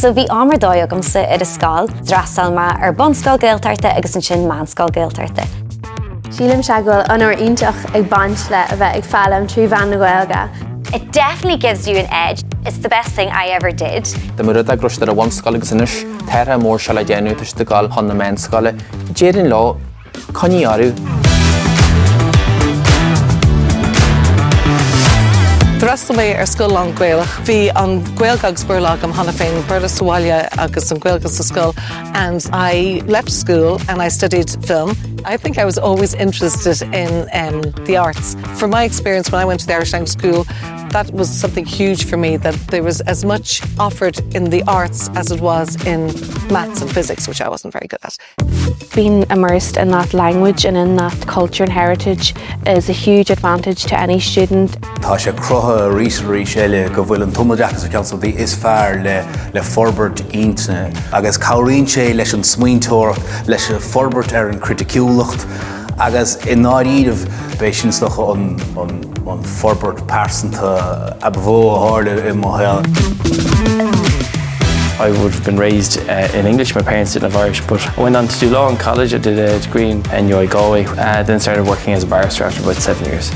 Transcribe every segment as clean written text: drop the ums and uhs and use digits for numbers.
So bhí amar dóigh agamsa ar a scáil, drastal ma ar bonscáil Gaeltachta agus an sin manscáil Gaeltachta. Sílim se go anor ionteach ag baint le a bheith ag fálam trí bhean na Gaeilge. It definitely gives you an edge. It's the best thing I ever did. The murad a grúist ar a bonscáil agus inis, terra mór se le déanú tuis de gáil hon na manscáile. Déireann lá, coní arú. Drastal mé ar scoil an Gaelach. Bhí an Gaelgag spurlag am hana féin Berda Soália agus an Gaelgas sa scoil, and I left school and I studied film. I think I was always interested in the arts. From my experience when I went to the Irish Language School, that was something huge for me, that there was as much offered in the arts as it was in maths and physics, which I wasn't very good at. Being immersed in that language and in that culture and heritage is a huge advantage to any student. Tá sé crutha rísarí séile go bhfuil an tumoideachais a ceansaí is fearr le forbairt iontaine agus cabhraíonn sé leis an smaointeoireacht leis a forbairt ar an criticúlacht agus in náiríomh béis sin stocha an forbairt persanta a bhó hála I mo héal. I would have been raised in English. My parents didn't have Irish, but I went on to do law in college. I did a degree in NUI Galway, then started working as a barrister after about 7 years.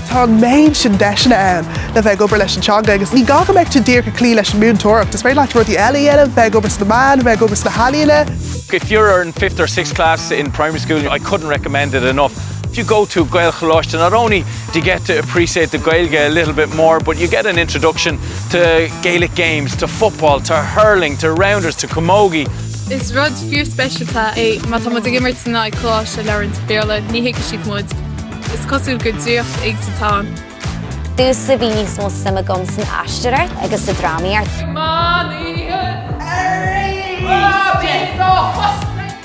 Tá méid sin deisna ann le bheith gobar leis an teanga agus ní gacha meid tú dír go clí leis an múntóireacht. Is féidir leat rudí eile eile, bheith gobar na man, bheith gobar na halíile. If you're in 5th or 6th class in primary school, I couldn't recommend it enough. If you go to Gael Chaloshta, not only do you get to appreciate the Gaeilge a little bit more, but you get an introduction to Gaelic games, to football, to hurling, to rounders, to camogie. Is rud fiú specialta é má tá mud gimmert na I cláiste leirint béla ní hiice siad mud. Is cosú go dúocht ag sa táin. Dús sa bhí níos mó sama gom san aisteart agus sa drámaíart.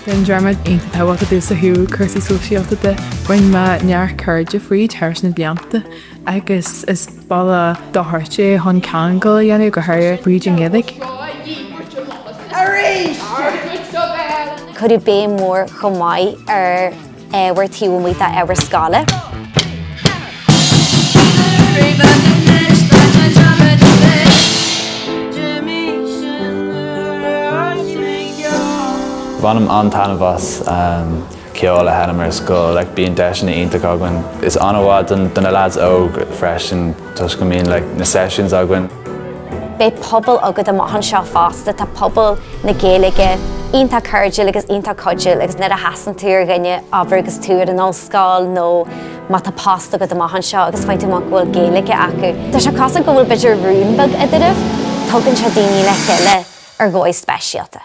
Den drama ain't táhacht a dús a hiú cursaí sosiálta de bhain ma near cairde faoi teirs na blianta agus is balla dothirte hon cean go dhéanamh go thir bríding éideag. Could be mór chomáid ar bhar tíomhaíta ar scála. Bhanam an tanavas ceola henam ar scoil, like being deisina ionta aghain. Is anhá don the lads óg freisin tuis go mín like na sessions aghain. Bé pobl agad am an seo fásta tá pobl na Gaeilge ionta cairdeil agus ionta coideil agus na a hasan túr gnne aber agus túr an óscáil nó má tá pasta agad am an seo agus fáinte má bhfuil Gaeilge acu. Tá sé casa go bhfuil beidir rúmbag idiribh, tugann sé daoine le chéile ar ggóid speisialta.